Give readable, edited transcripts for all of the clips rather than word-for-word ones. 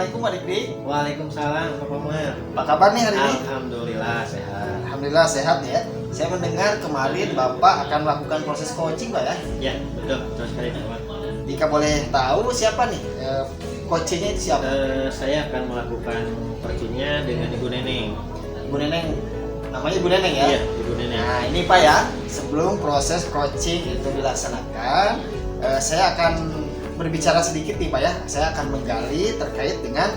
Assalamualaikum adik-adik. Waalaikumsalam, Pak Komar. Apa kabar nih hari ini? Alhamdulillah sehat. Alhamdulillah sehat ya. Saya mendengar kemarin Bapak akan melakukan proses coaching Pak ya. Ya, betul sekali Pak. Jika boleh tahu siapa nih coachingnya itu siapa? Saya akan melakukan coachingnya dengan Ibu Neneng. Ibu Neneng, namanya Ibu Neneng ya? Iya, Ibu Neneng. Nah ini Pak ya, sebelum proses coaching itu dilaksanakan, saya akan berbicara sedikit nih Pak ya. Saya akan menggali terkait dengan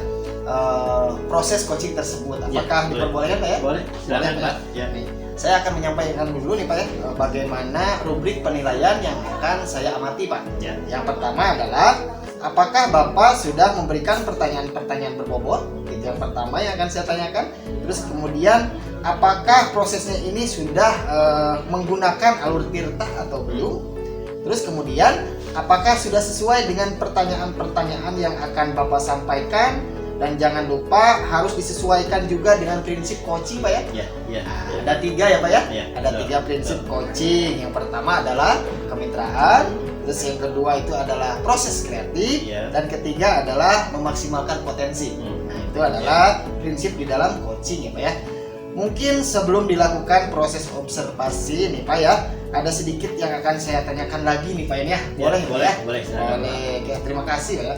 proses coaching tersebut. Apakah diperbolehkan Pak ya? Boleh, silakan Boleh, Pak. Ya. Nih, saya akan menyampaikan dulu nih Pak ya, bagaimana rubrik penilaian yang akan saya amati Pak. Ya. Yang pertama adalah apakah Bapak sudah memberikan pertanyaan-pertanyaan berbobot? Itu yang pertama yang akan saya tanyakan. Terus kemudian apakah prosesnya ini sudah menggunakan alur tirta atau belum? Terus kemudian apakah sudah sesuai dengan pertanyaan-pertanyaan yang akan Bapak sampaikan? Dan jangan lupa harus disesuaikan juga dengan prinsip coaching Pak ya. Ya. Ada 3 ya Pak ya. Ya, Ada betul. 3 prinsip coaching. Yang pertama adalah kemitraan. Terus yang kedua itu adalah proses kreatif. Ya. Dan ketiga adalah memaksimalkan potensi. Nah itu adalah prinsip di dalam coaching ya Pak ya. Mungkin sebelum dilakukan proses observasi nih Pak ya, ada sedikit yang akan saya tanyakan lagi nih Pak ya. Boleh boleh, ya? boleh. Silakan, Pak. Boleh. Oke, terima kasih Pak ya.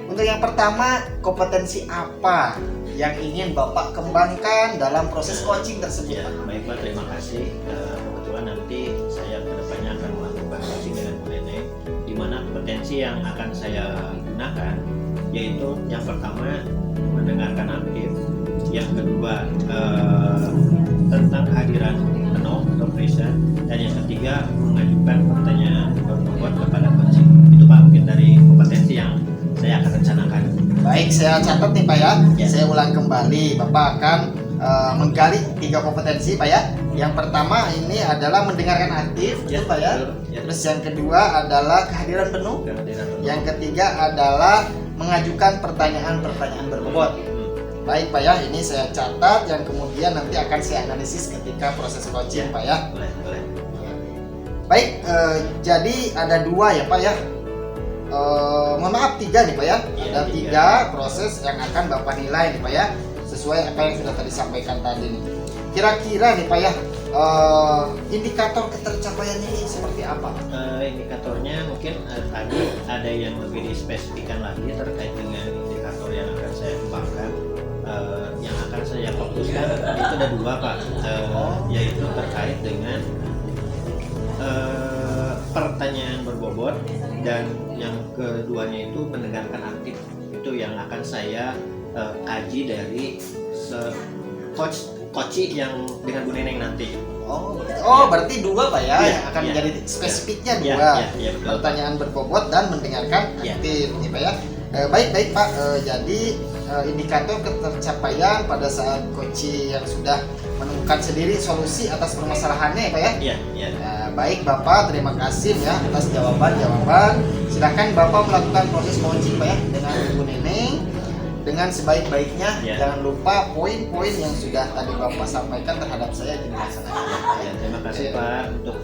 Untuk yang pertama, kompetensi apa yang ingin Bapak kembangkan dalam proses coaching tersebut? Ya, baik Pak, terima kasih. Kebetulan nanti saya kedepannya akan melakukan coaching dengan Bu Neneng, di mana kompetensi yang akan saya gunakan yaitu yang pertama mendengarkan aktif, yang kedua tentang kehadiran penuh atau present, dan yang ketiga mengajukan pertanyaan berbobot kepada coaching. Itu Pak mungkin dari kompetensi yang saya akan rencanakan. Baik, saya catat nih Pak ya. Ya. Saya ulang kembali. Bapak akan menggali 3 kompetensi Pak ya. Yang pertama ini adalah mendengarkan aktif, Ya, betul, Pak ya. betul. Ya. Terus yang kedua adalah kehadiran penuh. Kehadiran penuh. Yang ketiga adalah mengajukan pertanyaan-pertanyaan berbobot. Baik Pak ya, ini saya catat yang kemudian nanti akan saya analisis ketika proses coaching Pak ya. Boleh. Baik, jadi ada 2 ya Pak ya. Mohon maaf 3 nih Pak ya. Iya, Ada 3. 3 proses yang akan Bapak nilai nih Pak ya, sesuai apa yang sudah tadi sampaikan tadi nih. Kira-kira nih Pak ya, indikator ketercapaiannya ini seperti apa? Indikatornya mungkin tadi ada yang lebih dispesifikkan lagi terkait dengan indikator yang akan saya kembangkan. Yang akan saya fokuskan itu ada 2 Pak, yaitu terkait dengan pertanyaan berbobot, dan yang keduanya itu mendengarkan aktif. Itu yang akan saya kaji dari coach yang dengan Bu Neneng nanti. Berarti 2 Pak ya, Iya, yang akan iya, menjadi spesifiknya 2. Iya, betul. Pertanyaan berbobot dan mendengarkan Iya. aktif nih Pak ya. Baik Pak, jadi indikator ketercapaian pada saat coaching yang sudah menemukan sendiri solusi atas permasalahannya ya Pak ya. Iya. Baik Bapak, terima kasih ya atas jawaban. Silakan Bapak melakukan proses coaching Pak ya dengan Ibu Neneng dengan sebaik-baiknya. Ya. Jangan lupa poin-poin yang sudah tadi Bapak sampaikan terhadap saya dilaksanakan. Ya, terima kasih Oke. Pak untuk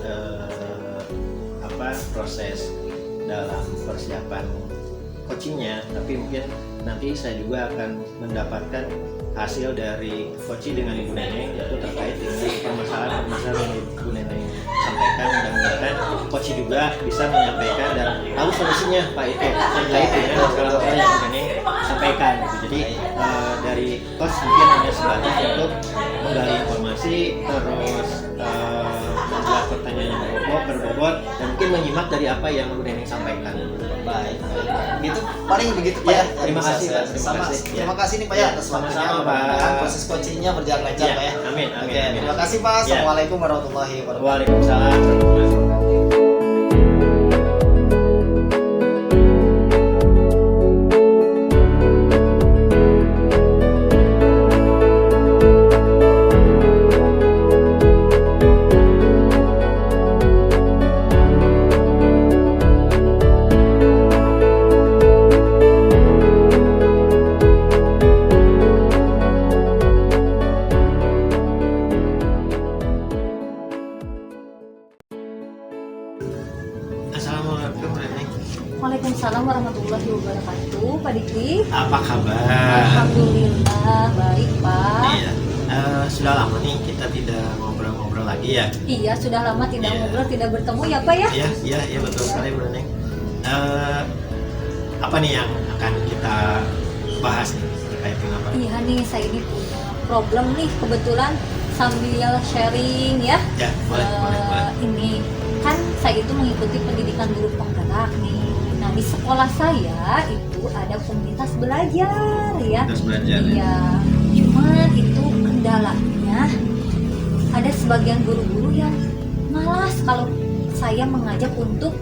proses dalam persiapan coachingnya. Tapi mungkin nanti saya juga akan mendapatkan hasil dari coaching dengan Ibu Neneng, yaitu terkait dengan permasalahan yang Ibu Neneng sampaikan. Mudah-mudahan coaching juga bisa menyampaikan dan tahu solusinya Pak itu terkait dengan masalah-masalah yang Ibu Neneng sampaikan gitu. Jadi dari coach mungkin hanya sebatas untuk menggali informasi, terus membuat pertanyaan yang berbobot, dan mungkin menyimak dari apa yang Bu Neneng sampaikan. Baik. Gitu, paling begitu Pak Ya, ya. terima Bisa kasih, saya- Pak. Terima kasih. Ya. Terima kasih nih Pak ya Ya, atas waktunya. sama-sama, Pak. Mudah-mudahan proses coachingnya berjalan lancar Ya, Pak ya. amin. Oke, terima kasih Pak. Ya. Assalamualaikum warahmatullahi wabarakatuh. Waalaikumsalam. Assalamualaikum Neneng. Waalaikumsalam warahmatullahi wabarakatuh, Pak Diki. Apa kabar? Alhamdulillah baik, Pak. Iya. Sudah lama nih kita tidak ngobrol-ngobrol lagi ya. Iya, sudah lama tidak Iya. ngobrol, tidak bertemu ya, Pak ya. Iya betul sekali Bu Neneng. Apa nih yang akan kita bahas nih terkait dengan apa? Iya nih, saya ini punya problem nih kebetulan sambil sharing ya. Ya, boleh. Ini kan saya itu mengikuti pendidikan guru penggerak nih. Nah, di sekolah saya itu ada komunitas belajar ya. Terus belajar. Ya. Iya, cuman itu kendalanya ada sebagian guru-guru yang malas kalau saya mengajak untuk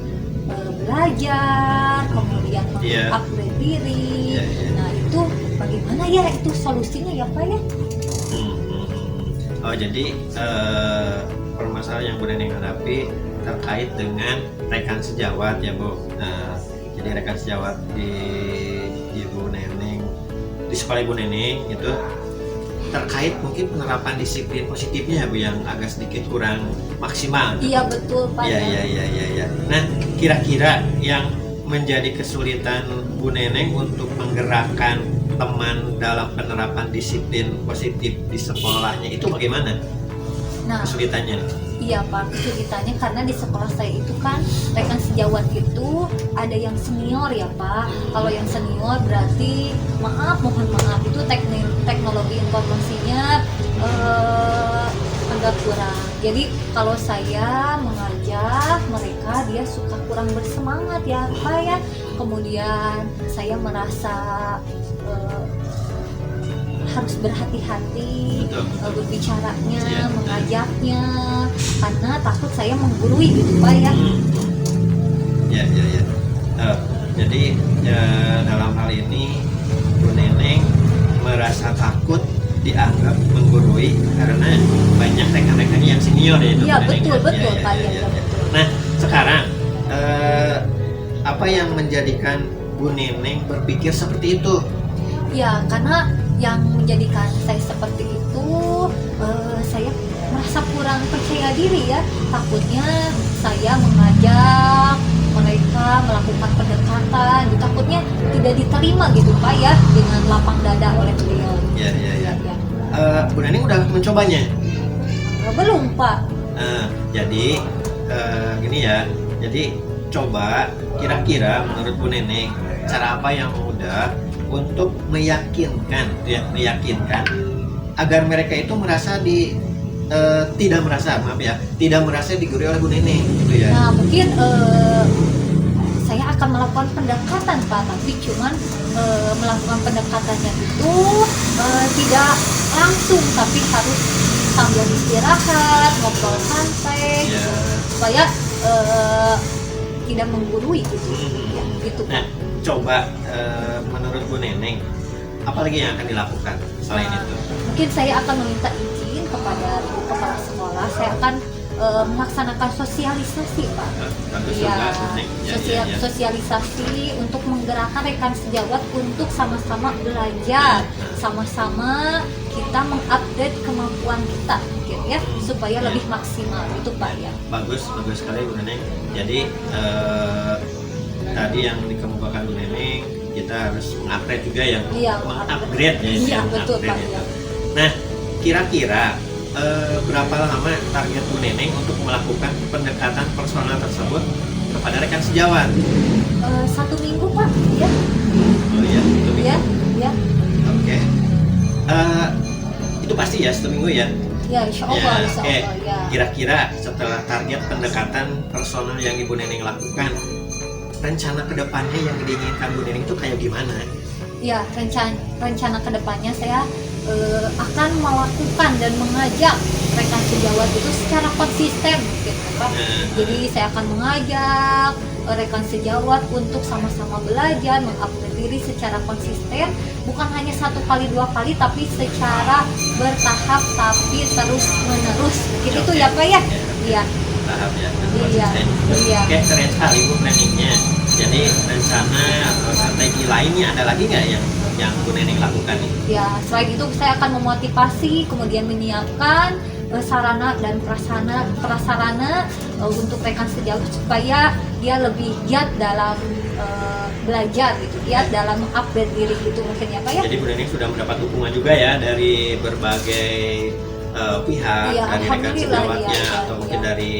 belajar, kemudian Iya. mengupgrade diri. Iya, iya. Nah, itu bagaimana ya itu solusinya ya, Pak ya? Oh, jadi permasalahan yang Bu Neneng hadapi terkait dengan rekan sejawat ya Bu. Jadi rekan sejawat di Ibu Neneng, di sekolah Ibu Neneng itu terkait mungkin penerapan disiplin positifnya ya Bu, yang agak sedikit kurang maksimal. Iya betul Pak. Iya. Nah, kira-kira yang menjadi kesulitan Bu Neneng untuk menggerakkan teman dalam penerapan disiplin positif di sekolahnya itu bagaimana Nah, kesulitannya? iya Pak, kesulitannya karena di sekolah saya itu kan rekan sejawat itu ada yang senior ya Pak. Kalau yang senior berarti mohon maaf itu teknologi informasinya agak kurang. Jadi kalau saya mengajak mereka dia suka kurang bersemangat ya Pak ya. Kemudian saya merasa harus berhati-hati berbicaranya, Iya. mengajaknya karena takut saya menggurui gitu Pak ya. Ya. Jadi dalam hal ini Bu Neneng merasa takut dianggap menggurui karena banyak rekan-rekannya yang senior ya itu. Iya Bu Neneng, betul ya. Pak ya. Nah sekarang apa yang menjadikan Bu Neneng berpikir seperti itu? Ya karena yang menjadikan saya seperti itu saya merasa kurang percaya diri ya. Takutnya saya mengajak mereka melakukan pendekatan, takutnya tidak diterima gitu Pak ya dengan lapang dada oleh beliau. Ya. Bu Neneng udah mencobanya? Belum Pak. Jadi gini ya. Jadi coba kira-kira menurut Bu Neneng cara apa yang mudah untuk meyakinkan agar mereka itu merasa tidak merasa digurui oleh Bu Neneng gitu ya. Nah mungkin saya akan melakukan pendekatan Pak, tapi cuman melakukan pendekatannya itu tidak langsung, tapi harus sambil istirahat, ngobrol santai, Ya. supaya tidak menggurui gitu, ya, gitu Nah, Pak. coba menurut Bu Neneng apa lagi yang akan dilakukan selain Nah, itu? mungkin saya akan meminta izin kepada ibu kepala sekolah, saya akan melaksanakan sosialisasi Pak. Bagus Iya, juga Bu Neneng. Ya. sosialisasi untuk menggerakkan rekan sejawat untuk sama-sama belajar, sama-sama kita mengupdate kemampuan kita, mungkin ya, supaya lebih maksimal itu Pak ya. Bagus sekali Bu Neneng. Jadi tadi yang dikemukakan Bu Neneng, kita harus mengupgrade juga ya, Iya, mengupgrade ya. Iya yang betul Pak upgrade ya. itu. Nah, kira-kira berapa lama target Bu Neneng untuk melakukan pendekatan personal tersebut kepada rekan sejawat? 1 minggu Pak, ya, Oh iya, itu ya, ya, Oke. Itu pasti ya 1 minggu ya. ya, insya Allah, Ya, insya oke. Allah ya. Kira-kira setelah target pendekatan personal yang Ibu Neneng lakukan, rencana kedepannya yang diinginkan Bu Neneng itu kayak gimana? Ya, rencana kedepannya saya akan melakukan dan mengajak rekan sejawat itu secara konsisten gitu Pak. Jadi saya akan mengajak rekan sejawat untuk sama-sama belajar, mengupgrade diri secara konsisten, bukan hanya 1 kali 2 kali, tapi secara bertahap tapi terus menerus. Gitu tuh ya Pak ya? Iya. Tahap ya. Iya. Iya. Oke, keren sekali Bu planningnya. Jadi rencana atau strategi lainnya ada lagi nggak yang Bu Neneng lakukan nih? Ya, selain itu saya akan memotivasi, kemudian menyiapkan sarana dan prasarana untuk rekan sejawat supaya dia lebih giat dalam belajar gitu, giat dalam mengupgrade diri gitu mungkin ya Pak ya. Jadi Bu Neneng sudah mendapat dukungan juga ya dari berbagai pihak, Iya, dari rekan alhamdulillah, sejawatnya iya, atau mungkin iya. dari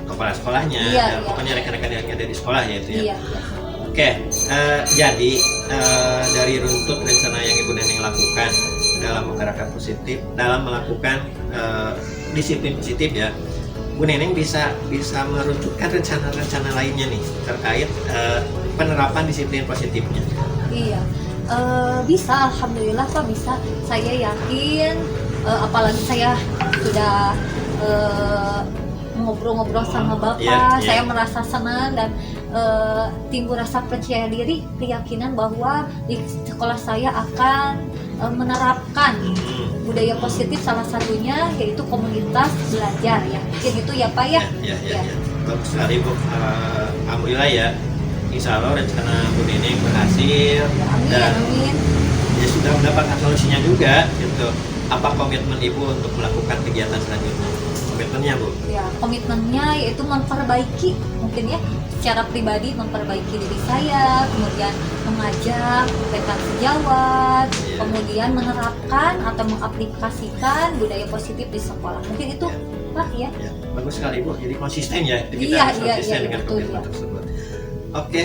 kepala sekolahnya, Iya, dan iya. pokoknya rekan-rekan yang ada di sekolah ya itu ya. Iya, Oke, jadi dari runtut rencana yang Ibu Neneng lakukan dalam menggerakkan positif, dalam melakukan disiplin positif ya, Bu Neneng bisa meruncutkan rencana-rencana lainnya nih terkait penerapan disiplin positifnya. iya. Bisa, alhamdulillah Pak, bisa. Saya yakin, apalagi saya sudah ngobrol-ngobrol sama Bapak, Iya, iya. saya merasa senang dan timbul rasa percaya diri, keyakinan bahwa di sekolah saya akan menerapkan budaya positif, salah satunya yaitu komunitas belajar ya. Mungkin itu ya Pak ya. Ya. Bagus sekali Bu. Alhamdulillah ya. Insya Allah rencana Bu Neneng berhasil Amin, dan amin. ya sudah mendapatkan solusinya juga gitu. Apa komitmen Ibu untuk melakukan kegiatan selanjutnya? Komitmennya Bu? Ya, komitmennya yaitu memperbaiki mungkin ya secara pribadi, memperbaiki diri saya, kemudian mengajak rekan sejawat, Iya. kemudian menerapkan atau mengaplikasikan budaya positif di sekolah. Mungkin itu Pak ya. Ya, bagus sekali Bu. Jadi konsisten ya. Kita Iya, harus iya, konsisten iya, dengan betul, komitmen iya. tersebut. Oke,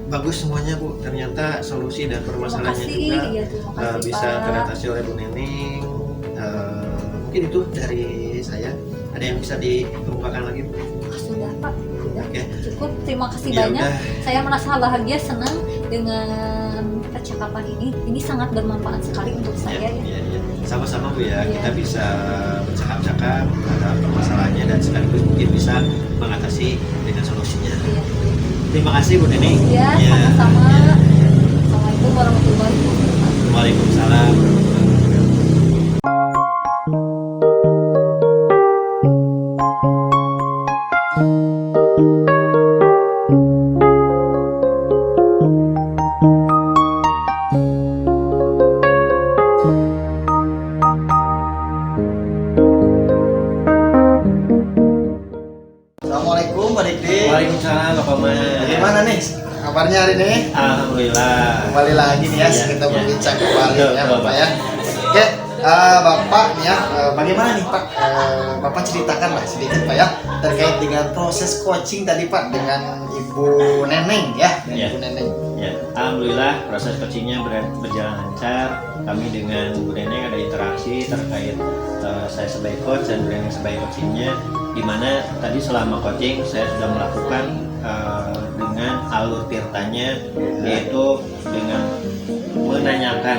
bagus semuanya Bu. Ternyata solusi dan permasalahannya Terima kasih, juga iya, terima kasih, bisa Pak. teratasi oleh Bu Neneng. Mungkin itu dari saya. Ada yang bisa dikemukakan lagi Bu? Sudah Pak, sudah Oke. cukup. Terima kasih Ya banyak. udah. Saya merasa bahagia, senang dengan percakapan ini. Ini sangat bermanfaat sekali untuk saya ya. Iya. Sama-sama Bu ya. Iya. Kita bisa bercakap-cakap terhadap permasalahannya dan sekaligus mungkin bisa mengatasi dengan solusinya. Iya. Terima kasih Bu Neneng. Iya, Ya. sama-sama. Ya. Assalamualaikum warahmatullahi wabarakatuh. Waalaikumsalam warahmatullahi wabarakatuh. Assalamualaikum Pak Dikdik. Waalaikumsalam Pak Komar. Bagaimana nih kabarnya hari ini? Alhamdulillah. Kembali lagi nih ya, Iya, kita iya. berbincang kembali Betul, ya betul, Bapak Pak. ya. Oke, Bapak nih ya, bagaimana nih Pak? Bapak ceritakan lah sedikit Pak ya terkait dengan proses coaching tadi Pak dengan Ibu Neneng ya, dengan Iya. Ibu Neneng. Ya, alhamdulillah proses coachingnya berjalan lancar. Kami dengan Bu Neneng ada interaksi terkait saya sebagai coach dan Bu Neneng sebagai coachingnya, di mana tadi selama coaching saya sudah melakukan dengan alur tirtanya, yaitu dengan menanyakan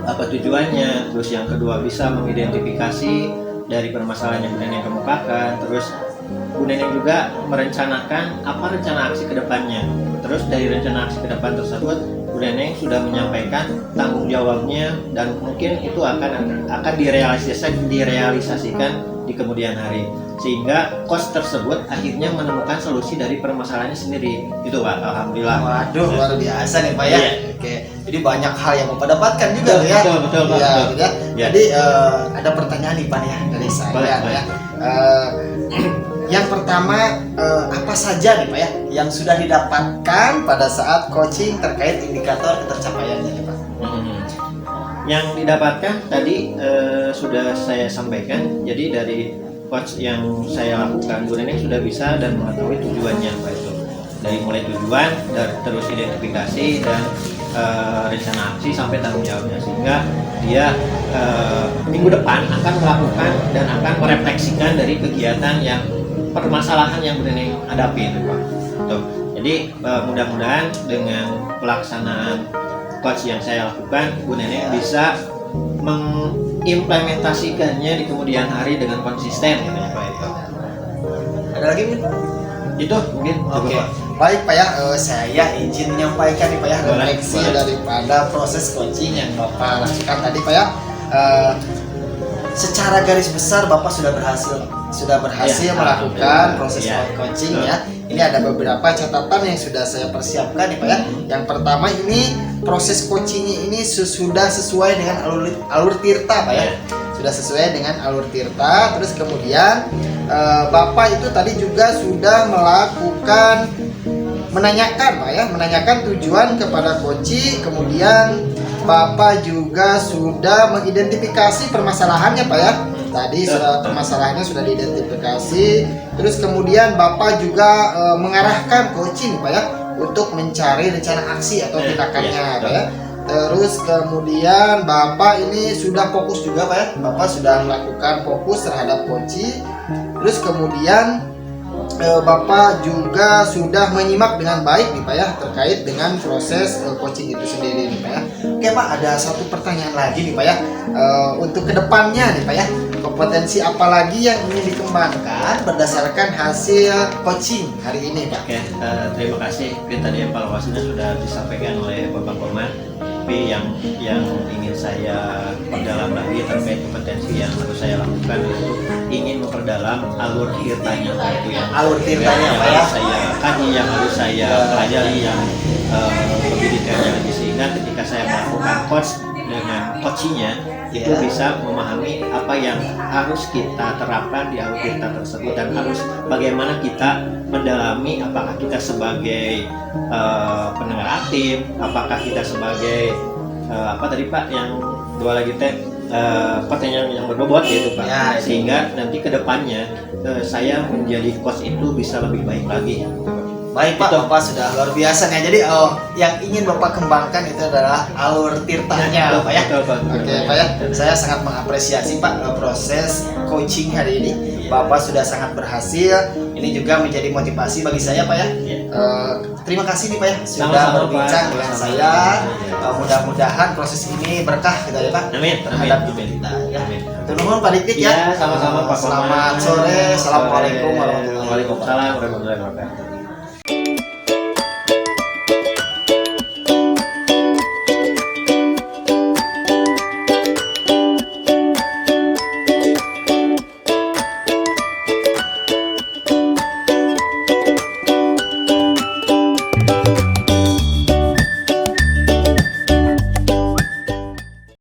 apa tujuannya, terus yang kedua bisa mengidentifikasi dari permasalahan yang Bu Neneng kemukakan, terus Bu Neneng juga merencanakan apa rencana aksi ke depannya. Terus dari rencana aksi ke depan tersebut, Bu Neneng sudah menyampaikan tanggung jawabnya dan mungkin itu akan direalisasikan di kemudian hari. Sehingga coach tersebut akhirnya menemukan solusi dari permasalahannya sendiri. Itu Pak, alhamdulillah. Waduh, luar biasa nih Pak ya. Iya. Oke, jadi banyak hal yang Bapak dapatkan juga Betul, ya. betul, Pak, Iya, betul. gitu ya. Ya. Jadi ada pertanyaan nih Pak ya dari saya Boleh, ya. boleh. Yang pertama apa saja nih Pak ya yang sudah didapatkan pada saat coaching terkait indikator ketercapaiannya nih Pak? Yang didapatkan tadi sudah saya sampaikan. Jadi dari coach yang saya lakukan, Bu Neneng sudah bisa dan mengetahui tujuannya Pak itu. Dari mulai tujuan, terus identifikasi dan rencana aksi sampai tanggung jawabnya, sehingga dia minggu depan akan melakukan dan akan merefleksikan dari kegiatan yang permasalahan yang Bu Neneng hadapi itu Pak. Tuh. Jadi mudah-mudahan dengan pelaksanaan coach yang saya lakukan, Bu Neneng bisa mengimplementasikannya di kemudian hari dengan konsisten gitu ya Pak. Ada lagi mungkin? Itu mungkin cukup, Oke, Pak. baik Pak ya, saya izin menyampaikan nih Pak ya Boleh, refleksi boleh. daripada proses coaching yang Bapak lakukan tadi Pak ya. Secara garis besar Bapak sudah berhasil Ya, melakukan alhamdulillah. proses Ya, coaching betul. ya. Ini ada beberapa catatan yang sudah saya persiapkan nih Pak ya. Yang pertama ini proses coachingnya ini sudah sesuai dengan alur tirta Pak ya. Ya. Sudah sesuai dengan alur tirta. Terus kemudian Bapak itu tadi juga sudah melakukan menanyakan tujuan kepada Koci, kemudian Bapak juga sudah mengidentifikasi permasalahannya Pak ya. Tadi sudah permasalahannya sudah diidentifikasi, terus kemudian Bapak juga mengarahkan Koci nih Pak ya untuk mencari rencana aksi atau tindakannya Pak ya. Terus kemudian Bapak ini sudah fokus juga Pak ya. Bapak sudah melakukan fokus terhadap Koci. Terus kemudian Bapak juga sudah menyimak dengan baik nih Pak ya terkait dengan proses coaching itu sendiri nih Pak ya. Oke Pak, ada satu pertanyaan lagi nih Pak ya. Untuk kedepannya nih Pak ya, kompetensi apa lagi yang ingin dikembangkan berdasarkan hasil coaching hari ini Pak? Oke, terima kasih. Tadi evaluasinya sudah disampaikan oleh Bapak Koman. Tapi yang ingin saya perdalam lagi terkait kompetensi yang harus saya lakukan itu ingin memperdalam alur tirtanya itu yang Alur tirtanya Pak ya. saya kaji, yang harus saya pelajari, yang lebih detailnya lagi, sehingga ketika saya melakukan coach dengan coachingnya itu bisa memahami apa yang harus kita terapkan di alur tirta tersebut, dan harus bagaimana kita mendalami apakah kita sebagai pendengar aktif, apakah kita sebagai apa tadi Pak yang dua lagi teh pertanyaan yang berbobot gitu Pak Ya, sehingga nanti kedepannya saya menjadi coach itu bisa lebih baik lagi. Baik Pak, Bapak sudah luar biasa nih. Jadi yang ingin Bapak kembangkan itu adalah alur tirtanya Pak ya. Oke Pak ya, saya sangat mengapresiasi Pak proses coaching hari ini. Bapak sudah sangat berhasil. Ini juga menjadi motivasi bagi saya Pak ya. Terima kasih nih Pak ya sudah Sama-sama, berbincang Pak. dengan saya. Mudah-mudahan proses ini berkah gitu ya Pak. Amin. Terhadap Amin. kita ya. Amin. Turun Pak Dikit ya. Ya, sama-sama Pak Koman. Selamat sore. Assalamualaikum warahmatullahi wabarakatuh. Waalaikumsalam warahmatullahi wabarakatuh.